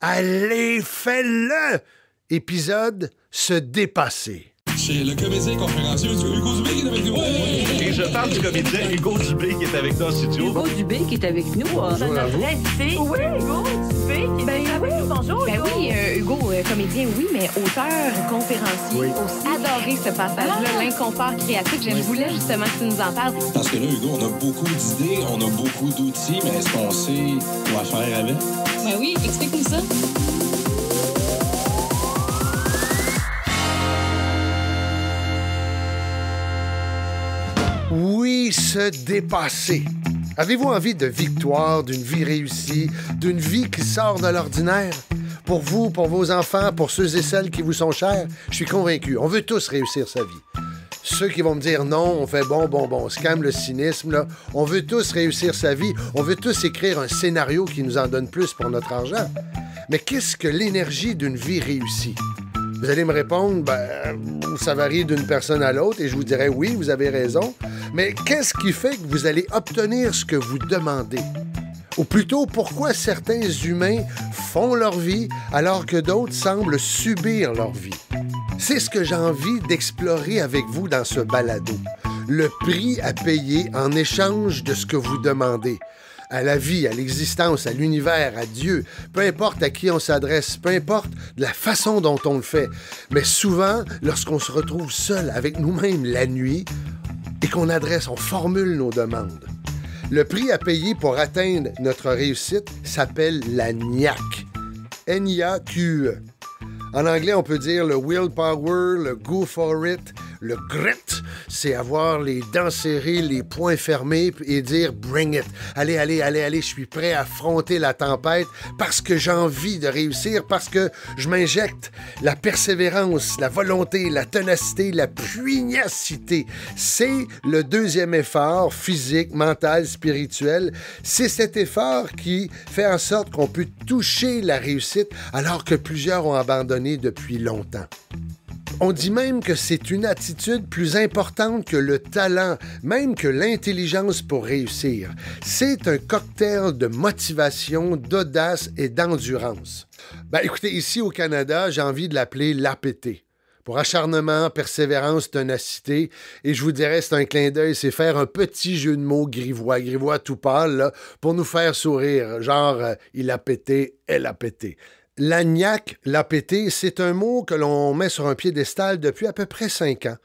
Allez, fais-le! Épisode se dépasser. C'est le comédien conférencier Hugo Dubé qui est avec nous. Et je parle du comédien Hugo Dubé qui est avec nous en studio. Hugo Dubé qui est avec nous. Notre invité. Oui, Hugo Dubé qui est avec nous. Bonjour, Ben Hugo. oui, Hugo, comédien, oui, mais auteur, conférencier, aussi. Adoré ce passage-là, l'inconfort créatif. Je voulais justement que tu nous en parles. Parce que là, Hugo, on a beaucoup d'idées, on a beaucoup d'outils, mais est-ce qu'on sait quoi faire avec? Ben oui, explique-nous ça. Oui, se dépasser. Avez-vous envie de victoire, d'une vie réussie, d'une vie qui sort de l'ordinaire? Pour vous, pour vos enfants, pour ceux et celles qui vous sont chers, je suis convaincu. On veut tous réussir sa vie. Ceux qui vont me dire non, on fait bon, on se calme le cynisme, là. On veut tous réussir sa vie. On veut tous écrire un scénario qui nous en donne plus pour notre argent. Mais qu'est-ce que l'énergie d'une vie réussie? Vous allez me répondre, ça varie d'une personne à l'autre, et je vous dirai oui, vous avez raison. Mais qu'est-ce qui fait que vous allez obtenir ce que vous demandez? Ou plutôt, pourquoi certains humains font leur vie alors que d'autres semblent subir leur vie? C'est ce que j'ai envie d'explorer avec vous dans ce balado. Le prix à payer en échange de ce que vous demandez. À la vie, à l'existence, à l'univers, à Dieu, peu importe à qui on s'adresse, peu importe la façon dont on le fait. Mais souvent, lorsqu'on se retrouve seul avec nous-mêmes la nuit et qu'on on formule nos demandes. Le prix à payer pour atteindre notre réussite s'appelle la NIAC. N-I-A-Q-E. En anglais, on peut dire le willpower, le go for it, le grit, c'est avoir les dents serrées, les poings fermés et dire « bring it ». Allez, je suis prêt à affronter la tempête parce que j'ai envie de réussir, parce que je m'injecte la persévérance, la volonté, la ténacité, la pugnacité. C'est le deuxième effort physique, mental, spirituel. C'est cet effort qui fait en sorte qu'on peut toucher la réussite alors que plusieurs ont abandonné depuis longtemps. On dit même que c'est une attitude plus importante que le talent, même que l'intelligence pour réussir. C'est un cocktail de motivation, d'audace et d'endurance. Écoutez, ici au Canada, j'ai envie de l'appeler l'APT. Pour acharnement, persévérance, ténacité. Et je vous dirais, c'est un clin d'œil, c'est faire un petit jeu de mots grivois tout pâle, là, pour nous faire sourire. Genre, il a pété, elle a pété. L'agnac, l'APT, c'est un mot que l'on met sur un piédestal depuis à peu près 5 ans.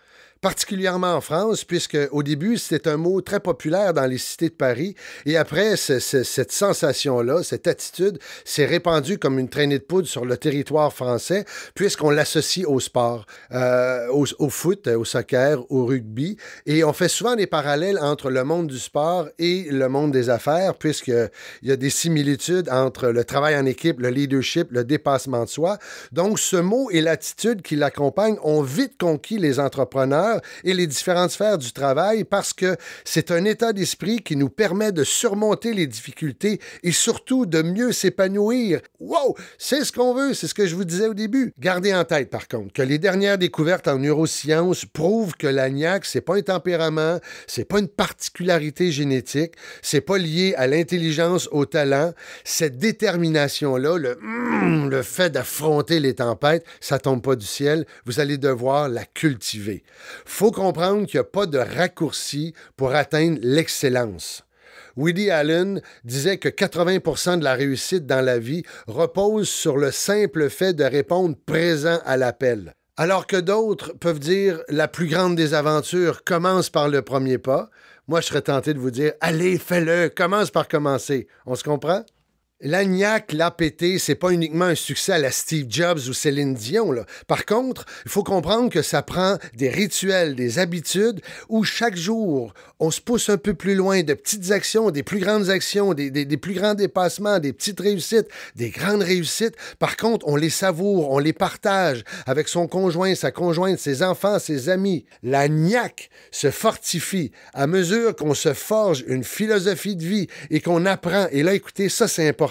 Particulièrement en France, puisque au début, c'était un mot très populaire dans les cités de Paris. Et après, cette sensation-là, cette attitude, s'est répandue comme une traînée de poudre sur le territoire français, puisqu'on l'associe au sport, au foot, au soccer, au rugby. Et on fait souvent des parallèles entre le monde du sport et le monde des affaires, puisqu'il y a des similitudes entre le travail en équipe, le leadership, le dépassement de soi. Donc, ce mot et l'attitude qui l'accompagnent ont vite conquis les entrepreneurs et les différentes sphères du travail parce que c'est un état d'esprit qui nous permet de surmonter les difficultés et surtout de mieux s'épanouir. Wow! C'est ce qu'on veut, c'est ce que je vous disais au début. Gardez en tête, par contre, que les dernières découvertes en neurosciences prouvent que l'agnac, c'est pas un tempérament, c'est pas une particularité génétique, c'est pas lié à l'intelligence, au talent. Cette détermination-là, le fait d'affronter les tempêtes, ça tombe pas du ciel. Vous allez devoir la cultiver. Faut comprendre qu'il n'y a pas de raccourci pour atteindre l'excellence. Woody Allen disait que 80% de la réussite dans la vie repose sur le simple fait de répondre présent à l'appel. Alors que d'autres peuvent dire la plus grande des aventures commence par le premier pas. Moi, je serais tenté de vous dire allez, fais-le, commence par commencer. On se comprend? L'agnac, l'APT, c'est pas uniquement un succès à la Steve Jobs ou Céline Dion, là. Par contre, il faut comprendre que ça prend des rituels, des habitudes où chaque jour, on se pousse un peu plus loin de petites actions, des plus grandes actions, des plus grands dépassements, des petites réussites, des grandes réussites. Par contre, on les savoure, on les partage avec son conjoint, sa conjointe, ses enfants, ses amis. L'agnac se fortifie à mesure qu'on se forge une philosophie de vie et qu'on apprend. Et là, écoutez, ça, c'est important.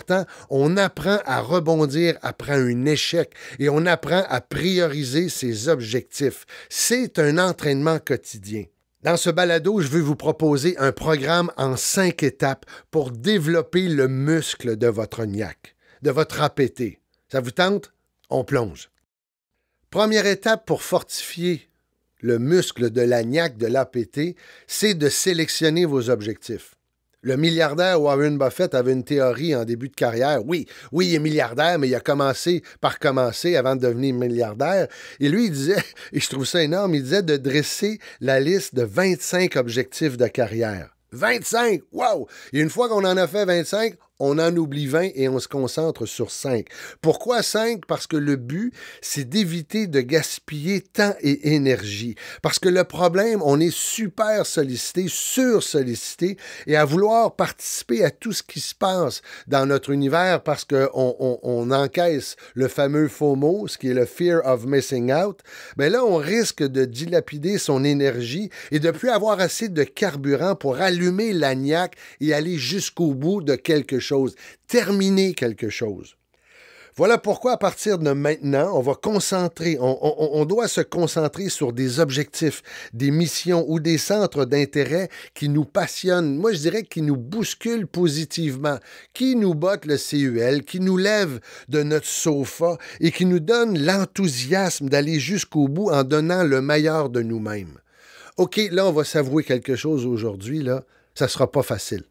On apprend à rebondir après un échec et on apprend à prioriser ses objectifs. C'est un entraînement quotidien. Dans ce balado, je veux vous proposer un programme en 5 étapes pour développer le muscle de votre niaque, de votre APT. Ça vous tente? On plonge. Première étape pour fortifier le muscle de la niaque de l'APT, c'est de sélectionner vos objectifs. Le milliardaire Warren Buffett avait une théorie en début de carrière. Oui, il est milliardaire, mais il a commencé par commencer avant de devenir milliardaire. Et lui, il disait, et je trouve ça énorme, il disait de dresser la liste de 25 objectifs de carrière. 25! Wow! Et une fois qu'on en a fait 25, on en oublie 20 et on se concentre sur 5. Pourquoi 5? Parce que le but, c'est d'éviter de gaspiller temps et énergie. Parce que le problème, on est super sollicité, sursollicité, et à vouloir participer à tout ce qui se passe dans notre univers parce qu'on encaisse le fameux FOMO, ce qui est le Fear of Missing Out, bien là, on risque de dilapider son énergie et de ne plus avoir assez de carburant pour allumer la niaque et aller jusqu'au bout de quelque chose. Terminer quelque chose. Voilà pourquoi, à partir de maintenant, on va concentrer, on doit se concentrer sur des objectifs, des missions ou des centres d'intérêt qui nous passionnent. Moi, je dirais qui nous bousculent positivement, qui nous bottent le CUL, qui nous lèvent de notre sofa et qui nous donnent l'enthousiasme d'aller jusqu'au bout en donnant le meilleur de nous-mêmes. OK, là, on va s'avouer quelque chose aujourd'hui, là, ça ne sera pas facile.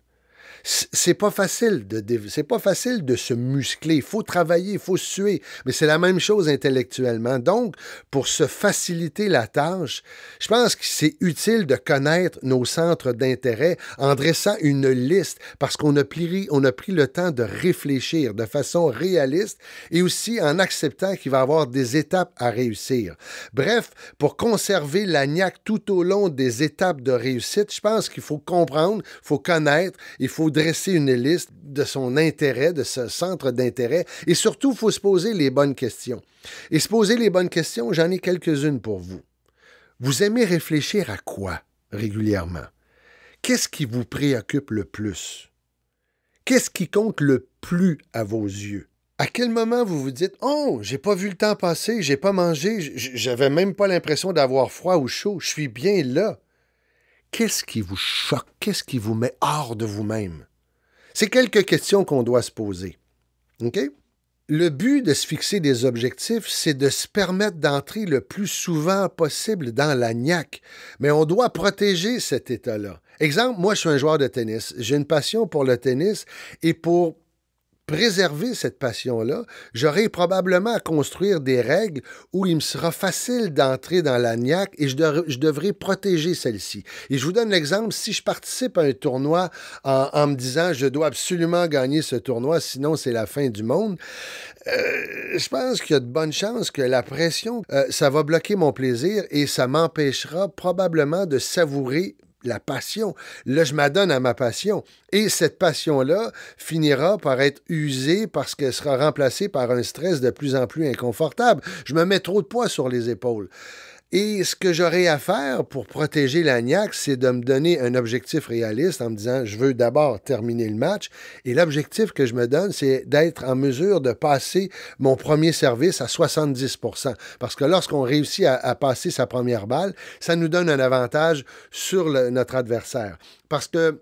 C'est pas facile de se muscler. Il faut travailler, il faut suer. Mais c'est la même chose intellectuellement. Donc, pour se faciliter la tâche, je pense que c'est utile de connaître nos centres d'intérêt en dressant une liste parce qu'on a pris le temps de réfléchir de façon réaliste et aussi en acceptant qu'il va y avoir des étapes à réussir. Bref, pour conserver la niaque tout au long des étapes de réussite, je pense qu'il faut comprendre, il faut connaître, il faut dresser une liste de son intérêt, de ce centre d'intérêt, et surtout, il faut se poser les bonnes questions. Et se poser les bonnes questions, j'en ai quelques-unes pour vous. Vous aimez réfléchir à quoi régulièrement? Qu'est-ce qui vous préoccupe le plus? Qu'est-ce qui compte le plus à vos yeux? À quel moment vous vous dites « Oh, j'ai pas vu le temps passer, j'ai pas mangé, j'avais même pas l'impression d'avoir froid ou chaud, je suis bien là. » Qu'est-ce qui vous choque? Qu'est-ce qui vous met hors de vous-même? C'est quelques questions qu'on doit se poser. OK? Le but de se fixer des objectifs, c'est de se permettre d'entrer le plus souvent possible dans la niaque. Mais on doit protéger cet état-là. Exemple, moi, je suis un joueur de tennis. J'ai une passion pour le tennis et pour préserver cette passion-là, j'aurai probablement à construire des règles où il me sera facile d'entrer dans la niaque et je devrais protéger celle-ci. Et je vous donne l'exemple, si je participe à un tournoi en me disant « je dois absolument gagner ce tournoi, sinon c'est la fin du monde », je pense qu'il y a de bonnes chances que la pression, ça va bloquer mon plaisir et ça m'empêchera probablement de savourer la passion. Là, je m'adonne à ma passion. Et cette passion-là finira par être usée parce qu'elle sera remplacée par un stress de plus en plus inconfortable. Je me mets trop de poids sur les épaules. Et ce que j'aurai à faire pour protéger la niaque, c'est de me donner un objectif réaliste en me disant, je veux d'abord terminer le match. Et l'objectif que je me donne, c'est d'être en mesure de passer mon premier service à 70%. Parce que lorsqu'on réussit à passer sa première balle, ça nous donne un avantage sur notre adversaire. Parce que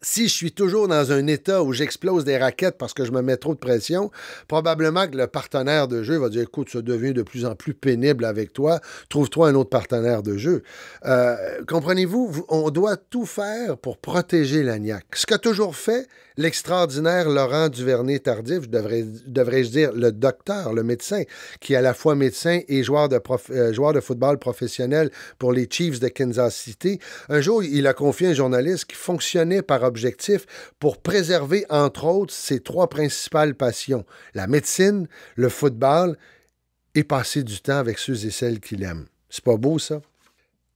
si je suis toujours dans un état où j'explose des raquettes parce que je me mets trop de pression, probablement que le partenaire de jeu va dire « Écoute, ça devient de plus en plus pénible avec toi, trouve-toi un autre partenaire de jeu. » Comprenez-vous, on doit tout faire pour protéger la niaque. Ce qu'a toujours fait l'extraordinaire Laurent Duvernay-Tardif, devrais-je dire le docteur, le médecin, qui est à la fois médecin et joueur de football professionnel pour les Chiefs de Kansas City. Un jour, il a confié à un journaliste qui fonctionnait par objectif pour préserver, entre autres, ses trois principales passions, la médecine, le football et passer du temps avec ceux et celles qu'il aime. C'est pas beau, ça?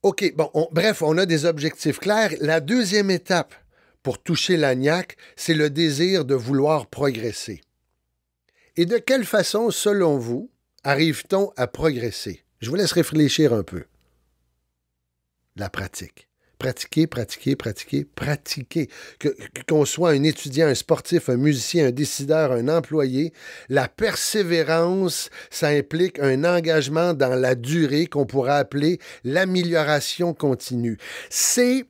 OK, bon, bref, on a des objectifs clairs. La deuxième étape pour toucher la niaque, c'est le désir de vouloir progresser. Et de quelle façon, selon vous, arrive-t-on à progresser? Je vous laisse réfléchir un peu. La pratique. Pratiquer, pratiquer, pratiquer, pratiquer. Qu'on soit un étudiant, un sportif, un musicien, un décideur, un employé, la persévérance, ça implique un engagement dans la durée qu'on pourrait appeler l'amélioration continue. C'est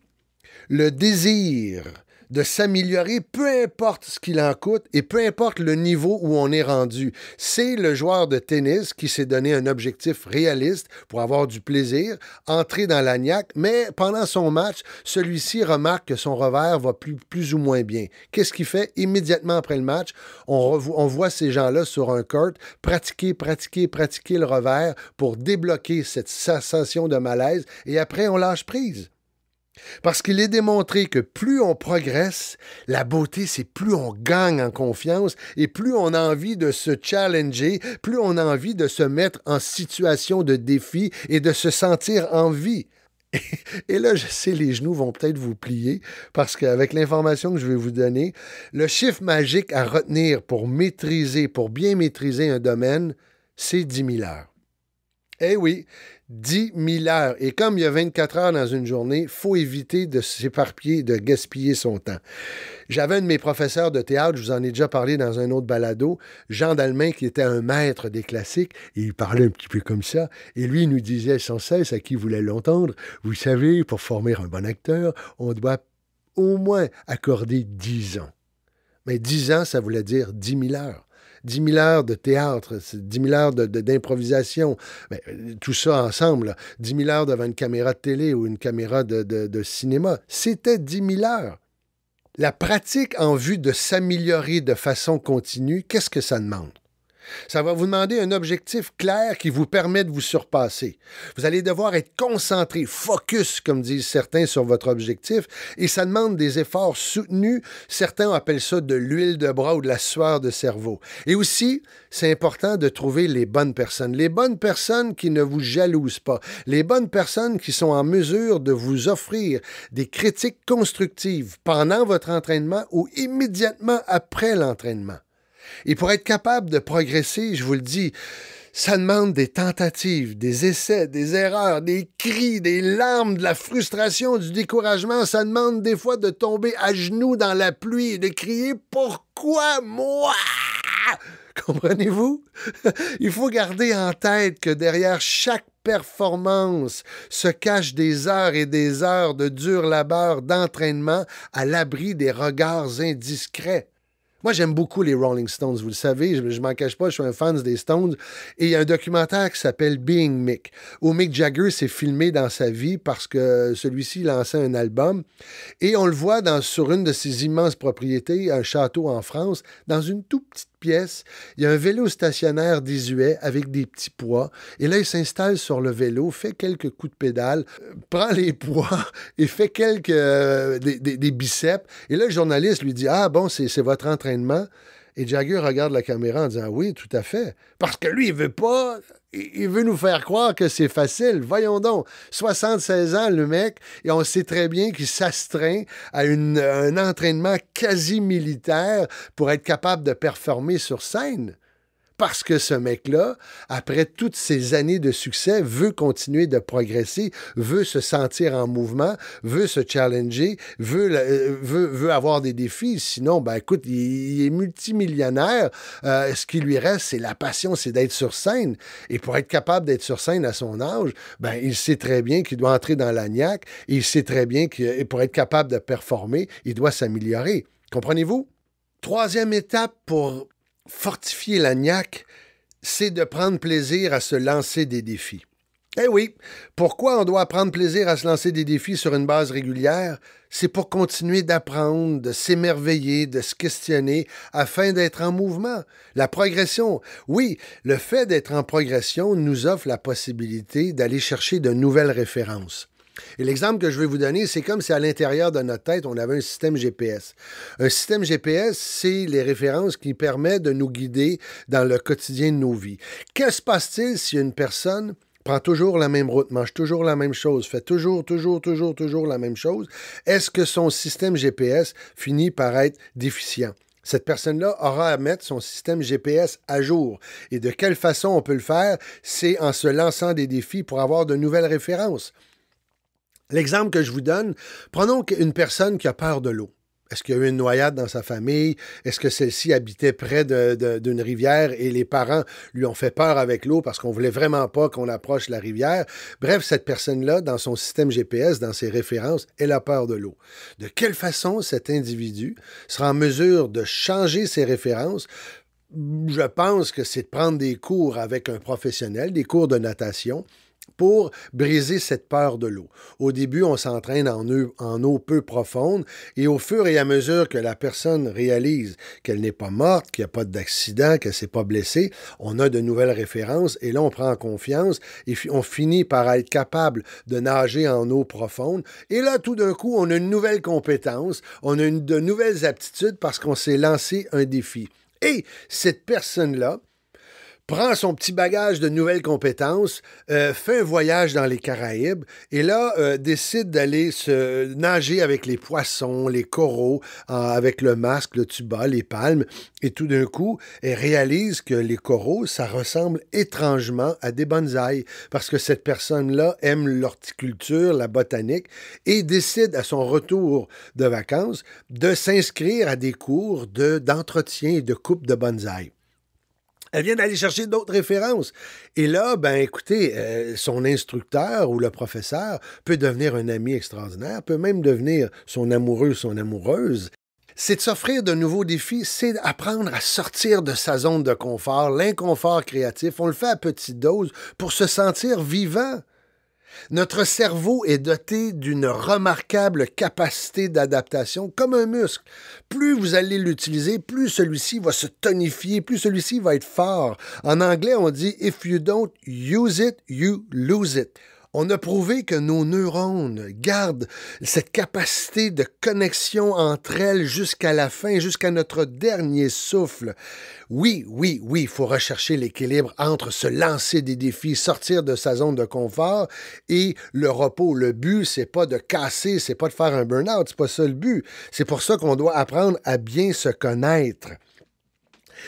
le désir de s'améliorer, peu importe ce qu'il en coûte et peu importe le niveau où on est rendu. C'est le joueur de tennis qui s'est donné un objectif réaliste pour avoir du plaisir, entrer dans l'agnac, mais pendant son match, celui-ci remarque que son revers va plus ou moins bien. Qu'est-ce qu'il fait? Immédiatement après le match, on voit ces gens-là sur un court pratiquer le revers pour débloquer cette sensation de malaise et après, on lâche prise. Parce qu'il est démontré que plus on progresse, la beauté, c'est plus on gagne en confiance et plus on a envie de se challenger, plus on a envie de se mettre en situation de défi et de se sentir en vie. Et là, je sais, les genoux vont peut-être vous plier parce qu'avec l'information que je vais vous donner, le chiffre magique à retenir pour bien maîtriser un domaine, c'est 10 000 heures. Eh oui, 10 000 heures. Et comme il y a 24 heures dans une journée, il faut éviter de s'éparpiller, de gaspiller son temps. J'avais un de mes professeurs de théâtre, je vous en ai déjà parlé dans un autre balado, Jean Dalmain, qui était un maître des classiques, et il parlait un petit peu comme ça, et lui, il nous disait sans cesse, à qui voulait l'entendre, vous savez, pour former un bon acteur, on doit au moins accorder 10 ans. Mais 10 ans, ça voulait dire 10 000 heures. 10 000 heures de théâtre, 10 000 heures d'improvisation, mais tout ça ensemble, là, 10 000 heures devant une caméra de télé ou une caméra de cinéma, c'était 10 000 heures. La pratique en vue de s'améliorer de façon continue, qu'est-ce que ça demande? Ça va vous demander un objectif clair qui vous permet de vous surpasser. Vous allez devoir être concentré, focus, comme disent certains, sur votre objectif, et ça demande des efforts soutenus. Certains appellent ça de l'huile de bras ou de la sueur de cerveau. Et aussi, c'est important de trouver les bonnes personnes qui ne vous jalousent pas, les bonnes personnes qui sont en mesure de vous offrir des critiques constructives pendant votre entraînement ou immédiatement après l'entraînement. Et pour être capable de progresser, je vous le dis, ça demande des tentatives, des essais, des erreurs, des cris, des larmes, de la frustration, du découragement. Ça demande des fois de tomber à genoux dans la pluie et de crier « Pourquoi moi? » Comprenez-vous? Il faut garder en tête que derrière chaque performance se cachent des heures et des heures de dur labeur d'entraînement à l'abri des regards indiscrets. Moi, j'aime beaucoup les Rolling Stones, vous le savez, je m'en cache pas, je suis un fan des Stones. Et il y a un documentaire qui s'appelle Being Mick, où Mick Jagger s'est filmé dans sa vie parce que celui-ci lançait un album. Et on le voit sur une de ses immenses propriétés, un château en France, dans une toute petite pièce. Il y a un vélo stationnaire désuet avec des petits poids. Et là, il s'installe sur le vélo, fait quelques coups de pédale, prend les poids et fait des biceps. Et là, le journaliste lui dit « Ah bon, c'est votre entraînement? » Et Jagger regarde la caméra en disant « Oui, tout à fait. » Parce que lui, il veut nous faire croire que c'est facile. Voyons donc, 76 ans, le mec, et on sait très bien qu'il s'astreint à un entraînement quasi militaire pour être capable de performer sur scène. Parce que ce mec-là, après toutes ces années de succès, veut continuer de progresser, veut se sentir en mouvement, veut se challenger, veut avoir des défis. Sinon, ben écoute, il est multimillionnaire. Ce qui lui reste, c'est la passion, c'est d'être sur scène. Et pour être capable d'être sur scène à son âge, ben il sait très bien qu'il doit entrer dans l'agnac et il sait très bien que pour être capable de performer, il doit s'améliorer. Comprenez-vous? Troisième étape pour fortifier l'agnac, c'est de prendre plaisir à se lancer des défis. Eh oui, pourquoi on doit prendre plaisir à se lancer des défis sur une base régulière? C'est pour continuer d'apprendre, de s'émerveiller, de se questionner afin d'être en mouvement. La progression, oui, le fait d'être en progression nous offre la possibilité d'aller chercher de nouvelles références. Et l'exemple que je vais vous donner, c'est comme si à l'intérieur de notre tête, on avait un système GPS. Un système GPS, c'est les références qui permettent de nous guider dans le quotidien de nos vies. Que se passe-t-il si une personne prend toujours la même route, mange toujours la même chose, fait toujours la même chose? Est-ce que son système GPS finit par être déficient? Cette personne-là aura à mettre son système GPS à jour. Et de quelle façon on peut le faire? C'est en se lançant des défis pour avoir de nouvelles références. L'exemple que je vous donne, prenons une personne qui a peur de l'eau. Est-ce qu'il y a eu une noyade dans sa famille? Est-ce que celle-ci habitait près d'une rivière et les parents lui ont fait peur avec l'eau parce qu'on voulait vraiment pas qu'on approche la rivière? Bref, cette personne-là, dans son système GPS, dans ses références, elle a peur de l'eau. De quelle façon cet individu sera en mesure de changer ses références? Je pense que c'est de prendre des cours avec un professionnel, des cours de natation, pour briser cette peur de l'eau. Au début, on s'entraîne en eau peu profonde et au fur et à mesure que la personne réalise qu'elle n'est pas morte, qu'il n'y a pas d'accident, qu'elle ne s'est pas blessée, on a de nouvelles références et là, on prend confiance et on finit par être capable de nager en eau profonde. Et là, tout d'un coup, on a une nouvelle compétence, on a de nouvelles aptitudes parce qu'on s'est lancé un défi. Et cette personne-là prend son petit bagage de nouvelles compétences, fait un voyage dans les Caraïbes et là, décide d'aller se nager avec les poissons, les coraux, avec le masque, le tuba, les palmes. Et tout d'un coup, elle réalise que les coraux, ça ressemble étrangement à des bonsaïs parce que cette personne-là aime l'horticulture, la botanique et décide à son retour de vacances de s'inscrire à des cours d'entretien et de coupe de bonsaïs. Elle vient d'aller chercher d'autres références. Et là, ben écoutez, son instructeur ou le professeur peut devenir un ami extraordinaire, peut même devenir son amoureux, son amoureuse. C'est de s'offrir de nouveaux défis, c'est d'apprendre à sortir de sa zone de confort, l'inconfort créatif. On le fait à petite dose pour se sentir vivant. Notre cerveau est doté d'une remarquable capacité d'adaptation, comme un muscle. Plus vous allez l'utiliser, plus celui-ci va se tonifier, plus celui-ci va être fort. En anglais, on dit « if you don't use it, you lose it ». On a prouvé que nos neurones gardent cette capacité de connexion entre elles jusqu'à la fin, jusqu'à notre dernier souffle. Oui, il faut rechercher l'équilibre entre se lancer des défis, sortir de sa zone de confort et le repos. Le but, c'est pas de casser, c'est pas de faire un burn-out, c'est pas ça le but. C'est pour ça qu'on doit apprendre à bien se connaître.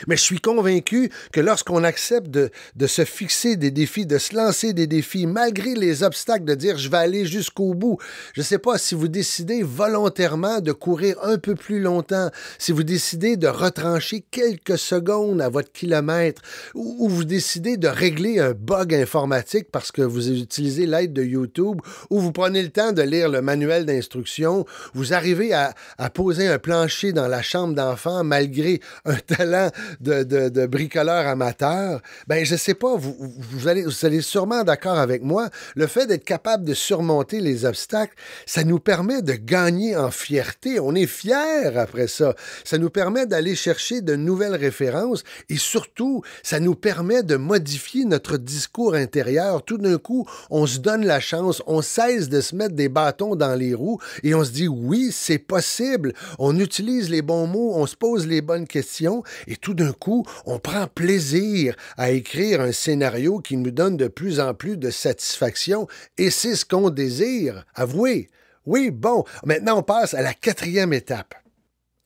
Mais je suis convaincu que lorsqu'on accepte de se fixer des défis, de se lancer des défis, malgré les obstacles, de dire « je vais aller jusqu'au bout », je ne sais pas si vous décidez volontairement de courir un peu plus longtemps, si vous décidez de retrancher quelques secondes à votre kilomètre, ou vous décidez de régler un bug informatique parce que vous utilisez l'aide de YouTube, ou vous prenez le temps de lire le manuel d'instruction, vous arrivez à poser un plancher dans la chambre d'enfant malgré un talent de bricoleur amateur, ben je sais pas, vous allez sûrement d'accord avec moi, le fait d'être capable de surmonter les obstacles, ça nous permet de gagner en fierté. On est fiers après ça. Ça nous permet d'aller chercher de nouvelles références et surtout, ça nous permet de modifier notre discours intérieur. Tout d'un coup, on se donne la chance, on cesse de se mettre des bâtons dans les roues et on se dit oui, c'est possible. On utilise les bons mots, on se pose les bonnes questions et tout d'un coup, on prend plaisir à écrire un scénario qui nous donne de plus en plus de satisfaction et c'est ce qu'on désire. Avouez. Oui, bon, maintenant on passe à la 4e étape.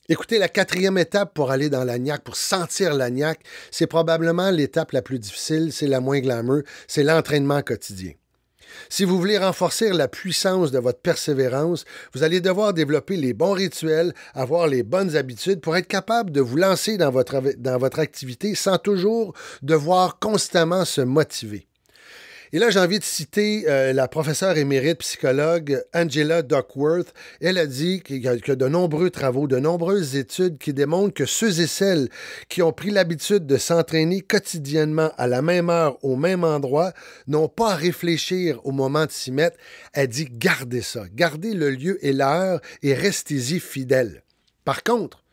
Écoutez, la 4e étape pour aller dans l'agnac, pour sentir l'agnac, c'est probablement l'étape la plus difficile, c'est la moins glamour, c'est l'entraînement quotidien. Si vous voulez renforcer la puissance de votre persévérance, vous allez devoir développer les bons rituels, avoir les bonnes habitudes pour être capable de vous lancer dans votre activité sans toujours devoir constamment se motiver. Et là, j'ai envie de citer la professeure émérite psychologue Angela Duckworth. Elle a dit qu'il y a de nombreux travaux, de nombreuses études qui démontrent que ceux et celles qui ont pris l'habitude de s'entraîner quotidiennement à la même heure, au même endroit, n'ont pas à réfléchir au moment de s'y mettre. Elle dit gardez ça, gardez le lieu et l'heure et restez-y fidèles. Par contre,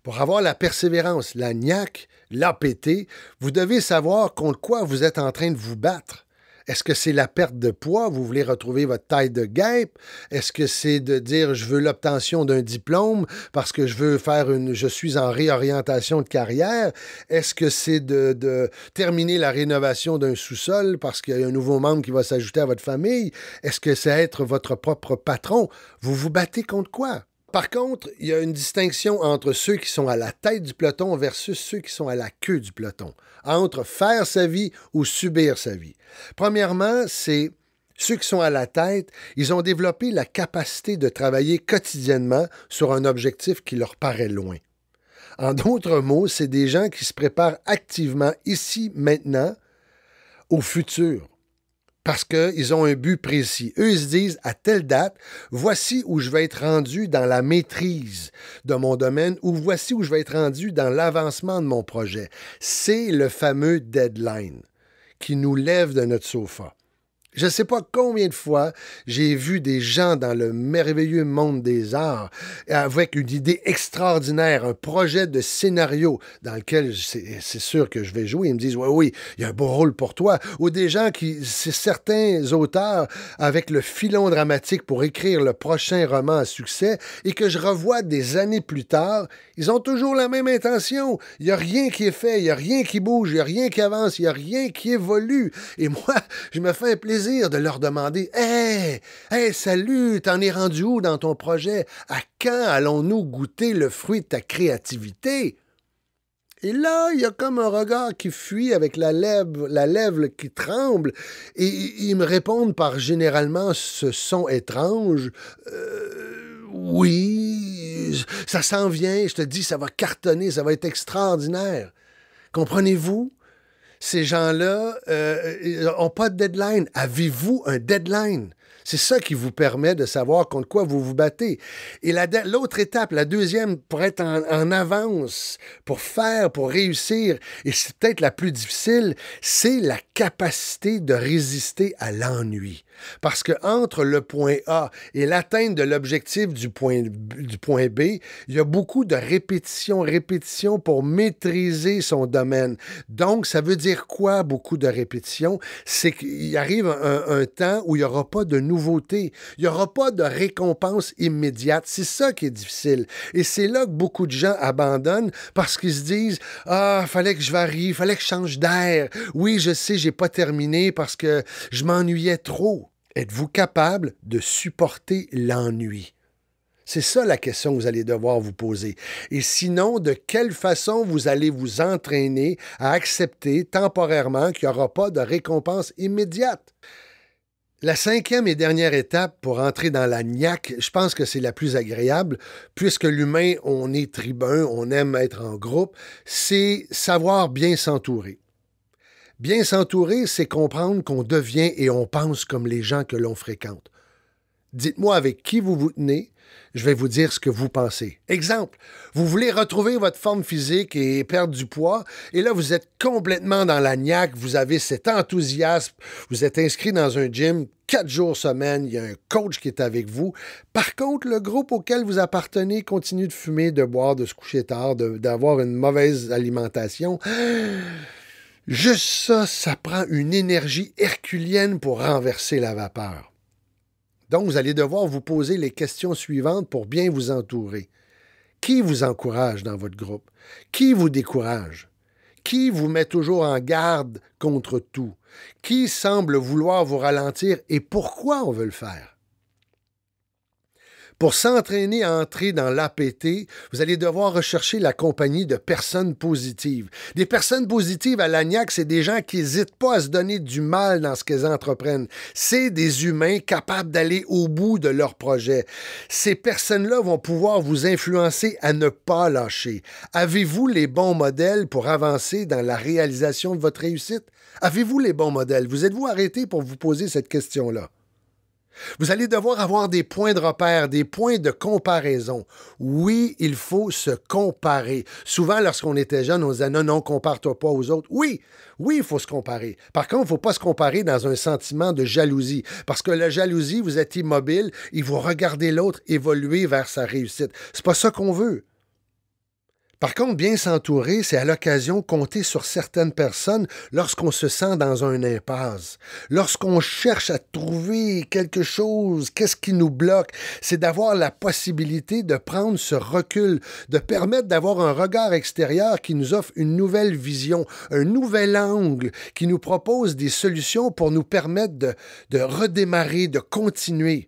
pour avoir la persévérance, la niaque, l'APT, vous devez savoir contre quoi vous êtes en train de vous battre. Est-ce que c'est la perte de poids? Vous voulez retrouver votre taille de guêpe? Est-ce que c'est de dire je veux l'obtention d'un diplôme parce que je suis en réorientation de carrière? Est-ce que c'est de terminer la rénovation d'un sous-sol parce qu'il y a un nouveau membre qui va s'ajouter à votre famille? Est-ce que c'est être votre propre patron? Vous vous battez contre quoi? Par contre, il y a une distinction entre ceux qui sont à la tête du peloton versus ceux qui sont à la queue du peloton, entre faire sa vie ou subir sa vie. Premièrement, c'est Ceux qui sont à la tête, ils ont développé la capacité de travailler quotidiennement sur un objectif qui leur paraît loin. En d'autres mots, c'est des gens qui se préparent activement, ici, maintenant, au futur. Parce qu'ils ont un but précis. Eux, ils se disent, à telle date, voici où je vais être rendu dans la maîtrise de mon domaine ou voici où je vais être rendu dans l'avancement de mon projet. C'est le fameux deadline qui nous lève de notre sofa. Je ne sais pas combien de fois j'ai vu des gens dans le merveilleux monde des arts avec une idée extraordinaire, un projet de scénario dans lequel c'est sûr que je vais jouer. Ils me disent, oui, il y a un beau rôle pour toi. Ou des gens c'est certains auteurs avec le filon dramatique pour écrire le prochain roman à succès et que je revois des années plus tard, ils ont toujours la même intention. Il n'y a rien qui est fait, il n'y a rien qui bouge, il n'y a rien qui avance, il n'y a rien qui évolue. Et moi, je me fais un plaisir de leur demander « Hey, salut, t'en es rendu où dans ton projet? À quand allons-nous goûter le fruit de ta créativité? » Et là, il y a comme un regard qui fuit avec la lèvre qui tremble et ils me répondent par généralement ce son étrange. Oui, ça s'en vient, je te dis, ça va cartonner, ça va être extraordinaire. » Comprenez-vous? Ces gens-là n'ont pas de deadline. Avez-vous un deadline? C'est ça qui vous permet de savoir contre quoi vous vous battez. Et l'autre étape, la deuxième, pour être en avance, pour réussir, et c'est peut-être la plus difficile, c'est la capacité de résister à l'ennui. Parce que entre le point A et l'atteinte de l'objectif du point B, il y a beaucoup de répétition pour maîtriser son domaine. Donc, ça veut dire quoi, beaucoup de répétition? C'est qu'il arrive un temps où il n'y aura pas de nouveauté. Il n'y aura pas de récompense immédiate. C'est ça qui est difficile. Et c'est là que beaucoup de gens abandonnent parce qu'ils se disent « Ah, fallait que je varie, fallait que je change d'air. Oui, je sais, j'ai pas terminé parce que je m'ennuyais trop. » Êtes-vous capable de supporter l'ennui? C'est ça la question que vous allez devoir vous poser. Et sinon, de quelle façon vous allez vous entraîner à accepter temporairement qu'il n'y aura pas de récompense immédiate? La cinquième et dernière étape pour entrer dans la niaque, je pense que c'est la plus agréable, puisque l'humain, on est tribun, on aime être en groupe, c'est savoir bien s'entourer. Bien s'entourer, c'est comprendre qu'on devient et on pense comme les gens que l'on fréquente. Dites-moi avec qui vous vous tenez, je vais vous dire ce que vous pensez. Exemple, vous voulez retrouver votre forme physique et perdre du poids, et là, vous êtes complètement dans la niaque, vous avez cet enthousiasme, vous êtes inscrit dans un gym 4 jours semaine, il y a un coach qui est avec vous. Par contre, le groupe auquel vous appartenez continue de fumer, de boire, de se coucher tard, d'avoir une mauvaise alimentation. Juste ça, ça prend une énergie herculienne pour renverser la vapeur. Donc, vous allez devoir vous poser les questions suivantes pour bien vous entourer. Qui vous encourage dans votre groupe? Qui vous décourage? Qui vous met toujours en garde contre tout? Qui semble vouloir vous ralentir et pourquoi on veut le faire? Pour s'entraîner à entrer dans l'APT, vous allez devoir rechercher la compagnie de personnes positives. Des personnes positives à l'ANIAC, c'est des gens qui n'hésitent pas à se donner du mal dans ce qu'elles entreprennent. C'est des humains capables d'aller au bout de leur projet. Ces personnes-là vont pouvoir vous influencer à ne pas lâcher. Avez-vous les bons modèles pour avancer dans la réalisation de votre réussite? Avez-vous les bons modèles? Vous êtes-vous arrêté pour vous poser cette question-là? Vous allez devoir avoir des points de repère, des points de comparaison. Oui, il faut se comparer. Souvent, lorsqu'on était jeune, on disait non, compare-toi pas aux autres. Oui, il faut se comparer. Par contre, il ne faut pas se comparer dans un sentiment de jalousie. Parce que la jalousie, vous êtes immobile et vous regardez l'autre évoluer vers sa réussite. C'est pas ça qu'on veut. Par contre, bien s'entourer, c'est à l'occasion compter sur certaines personnes lorsqu'on se sent dans un impasse. Lorsqu'on cherche à trouver quelque chose, qu'est-ce qui nous bloque? C'est d'avoir la possibilité de prendre ce recul, de permettre d'avoir un regard extérieur qui nous offre une nouvelle vision, un nouvel angle, qui nous propose des solutions pour nous permettre de redémarrer, de continuer.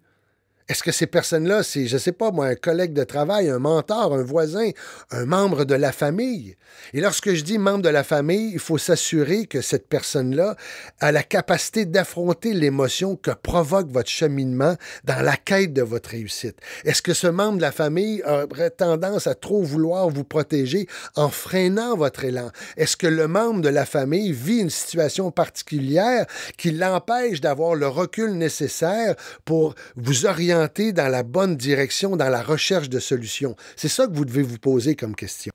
Est-ce que ces personnes-là, c'est, je sais pas moi, un collègue de travail, un mentor, un voisin, un membre de la famille? Et lorsque je dis membre de la famille, il faut s'assurer que cette personne-là a la capacité d'affronter l'émotion que provoque votre cheminement dans la quête de votre réussite. Est-ce que ce membre de la famille aurait tendance à trop vouloir vous protéger en freinant votre élan? Est-ce que le membre de la famille vit une situation particulière qui l'empêche d'avoir le recul nécessaire pour vous orienter dans la bonne direction, dans la recherche de solutions? C'est ça que vous devez vous poser comme question.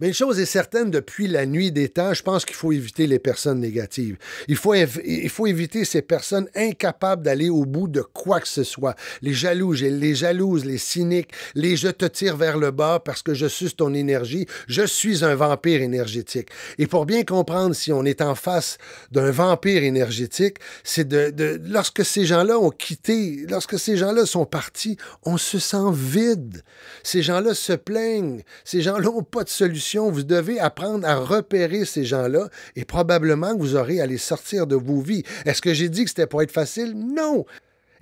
Mais une chose est certaine, depuis la nuit des temps, je pense qu'il faut éviter les personnes négatives. Il faut éviter ces personnes incapables d'aller au bout de quoi que ce soit. Les jalouses, les cyniques, les « je te tire vers le bas parce que je suce ton énergie », je suis un vampire énergétique. Et pour bien comprendre si on est en face d'un vampire énergétique, c'est lorsque ces gens-là ont quitté, lorsque ces gens-là sont partis, on se sent vide. Ces gens-là se plaignent. Ces gens-là n'ont pas de solution. Vous devez apprendre à repérer ces gens-là et probablement que vous aurez à les sortir de vos vies. Est-ce que j'ai dit que c'était pour être facile? Non!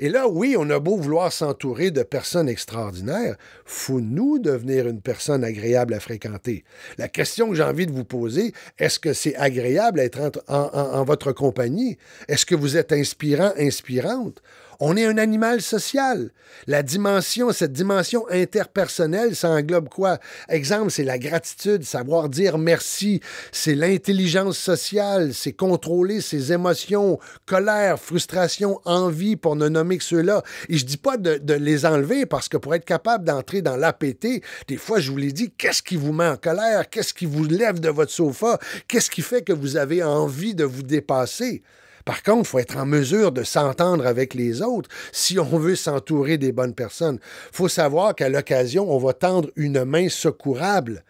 Et là, oui, on a beau vouloir s'entourer de personnes extraordinaires, faut-nous devenir une personne agréable à fréquenter? La question que j'ai envie de vous poser, est-ce que c'est agréable d'être en votre compagnie? Est-ce que vous êtes inspirant, inspirante? On est un animal social. Cette dimension interpersonnelle, ça englobe quoi? Exemple, c'est la gratitude, savoir dire merci. C'est l'intelligence sociale, c'est contrôler ses émotions, colère, frustration, envie, pour ne nommer que ceux-là. Et je dis pas de les enlever parce que pour être capable d'entrer dans l'APT, des fois, je vous l'ai dit, qu'est-ce qui vous met en colère? Qu'est-ce qui vous lève de votre sofa? Qu'est-ce qui fait que vous avez envie de vous dépasser? Par contre, il faut être en mesure de s'entendre avec les autres si on veut s'entourer des bonnes personnes. Il faut savoir qu'à l'occasion, on va tendre une main secourable.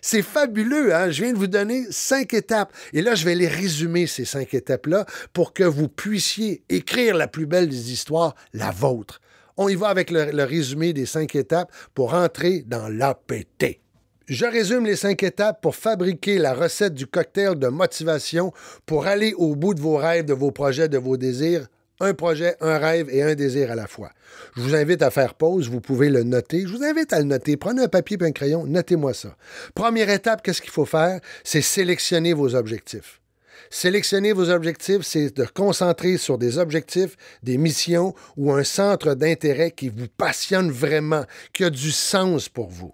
C'est fabuleux, hein? Je viens de vous donner 5 étapes. Et là, je vais les résumer, ces 5 étapes-là, pour que vous puissiez écrire la plus belle des histoires, la vôtre. On y va avec le résumé des 5 étapes pour entrer dans l'APT. Je résume les 5 étapes pour fabriquer la recette du cocktail de motivation pour aller au bout de vos rêves, de vos projets, de vos désirs. Un projet, un rêve et un désir à la fois. Je vous invite à faire pause, vous pouvez le noter. Je vous invite à le noter. Prenez un papier et un crayon, notez-moi ça. Première étape, qu'est-ce qu'il faut faire? C'est sélectionner vos objectifs. Sélectionner vos objectifs, c'est de concentrer sur des objectifs, des missions ou un centre d'intérêt qui vous passionne vraiment, qui a du sens pour vous.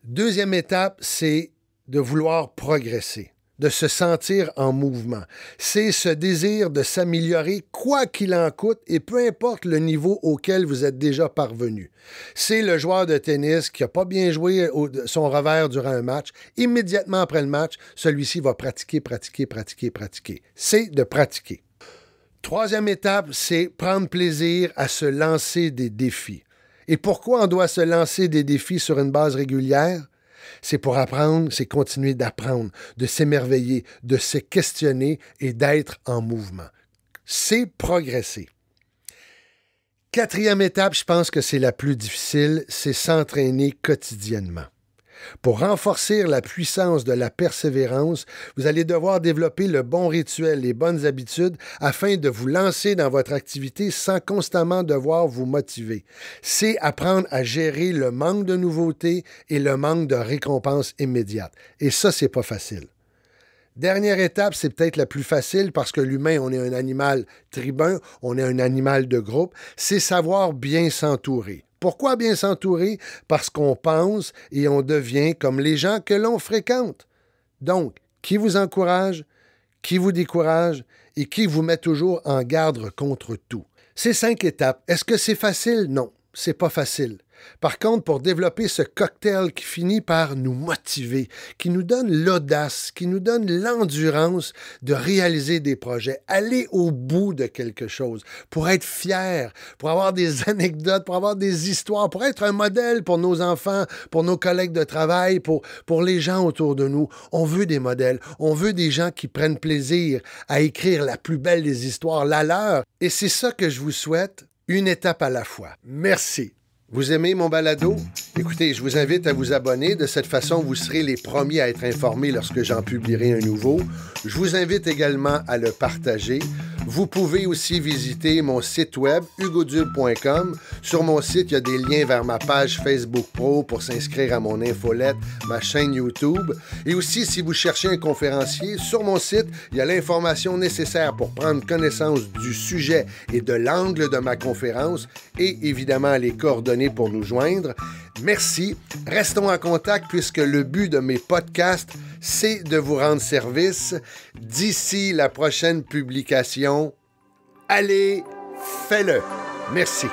Deuxième étape, c'est de vouloir progresser, de se sentir en mouvement. C'est ce désir de s'améliorer quoi qu'il en coûte et peu importe le niveau auquel vous êtes déjà parvenu. C'est le joueur de tennis qui n'a pas bien joué son revers durant un match. Immédiatement après le match, celui-ci va pratiquer. C'est de pratiquer. Troisième étape, c'est prendre plaisir à se lancer des défis. Et pourquoi on doit se lancer des défis sur une base régulière? C'est pour apprendre, c'est continuer d'apprendre, de s'émerveiller, de se questionner et d'être en mouvement. C'est progresser. Quatrième étape, je pense que c'est la plus difficile, c'est s'entraîner quotidiennement. Pour renforcer la puissance de la persévérance, vous allez devoir développer le bon rituel, les bonnes habitudes, afin de vous lancer dans votre activité sans constamment devoir vous motiver. C'est apprendre à gérer le manque de nouveautés et le manque de récompenses immédiates. Et ça, c'est pas facile. Dernière étape, c'est peut-être la plus facile parce que l'humain, on est un animal tribun, on est un animal de groupe, c'est savoir bien s'entourer. Pourquoi bien s'entourer? Parce qu'on pense et on devient comme les gens que l'on fréquente. Donc, qui vous encourage, qui vous décourage et qui vous met toujours en garde contre tout. Ces 5 étapes, est-ce que c'est facile? Non, c'est pas facile. Par contre, pour développer ce cocktail qui finit par nous motiver, qui nous donne l'audace, qui nous donne l'endurance de réaliser des projets, aller au bout de quelque chose, pour être fier, pour avoir des anecdotes, pour avoir des histoires, pour être un modèle pour nos enfants, pour nos collègues de travail, pour les gens autour de nous. On veut des modèles, on veut des gens qui prennent plaisir à écrire la plus belle des histoires, la leur. Et c'est ça que je vous souhaite, une étape à la fois. Merci. Vous aimez mon balado? Écoutez, je vous invite à vous abonner. De cette façon, vous serez les premiers à être informés lorsque j'en publierai un nouveau. Je vous invite également à le partager. Vous pouvez aussi visiter mon site web, hugodube.com. Sur mon site, il y a des liens vers ma page Facebook Pro pour s'inscrire à mon infolette, ma chaîne YouTube. Et aussi, si vous cherchez un conférencier, sur mon site, il y a l'information nécessaire pour prendre connaissance du sujet et de l'angle de ma conférence et évidemment les coordonnées pour nous joindre. Merci. Restons en contact puisque le but de mes podcasts, c'est de vous rendre service. D'ici la prochaine publication, allez, fais-le. Merci.